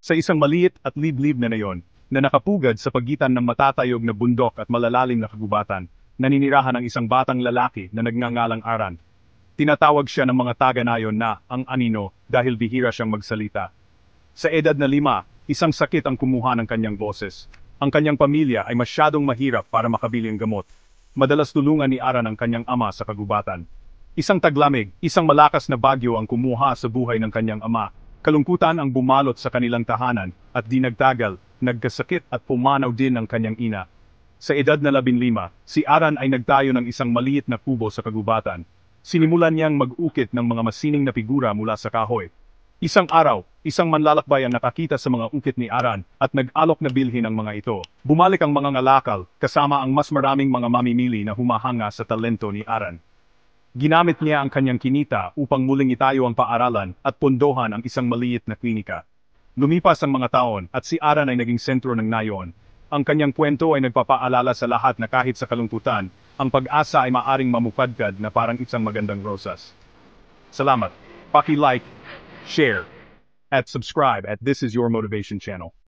Sa isang maliit at liblib na nayon, na nakapugad sa pagitan ng matatayog na bundok at malalalim na kagubatan, naninirahan ang isang batang lalaki na nagngangalang Aran. Tinatawag siya ng mga taga-nayon na ang anino dahil bihira siyang magsalita. Sa edad na 5, isang sakit ang kumuha ng kanyang boses. Ang kanyang pamilya ay masyadong mahirap para makabili ng gamot. Madalas tulungan ni Aran ang kanyang ama sa kagubatan. Isang taglamig, isang malakas na bagyo ang kumuha sa buhay ng kanyang ama. Kalungkutan ang bumalot sa kanilang tahanan at di nagtagal, nagkasakit at pumanaw din ang kanyang ina. Sa edad na 15, si Aran ay nagtayo ng isang maliit na kubo sa kagubatan. Sinimulan niyang mag-ukit ng mga masining na figura mula sa kahoy. Isang araw, isang manlalakbay ang nakakita sa mga ukit ni Aran at nag-alok na bilhin ang mga ito. Bumalik ang mga ngalakal kasama ang mas maraming mga mamimili na humahanga sa talento ni Aran. Ginamit niya ang kanyang kinita upang muling itayo ang paaralan at pondohan ang isang maliit na klinika. Lumipas ang mga taon at si Aran ay naging sentro ng nayon. Ang kanyang kwento ay nagpapaalala sa lahat na kahit sa kalungkutan, ang pag-asa ay maaring mamupagkad na parang isang magandang rosas. Salamat. Paki-like, share, at subscribe at This Is Your Motivation channel.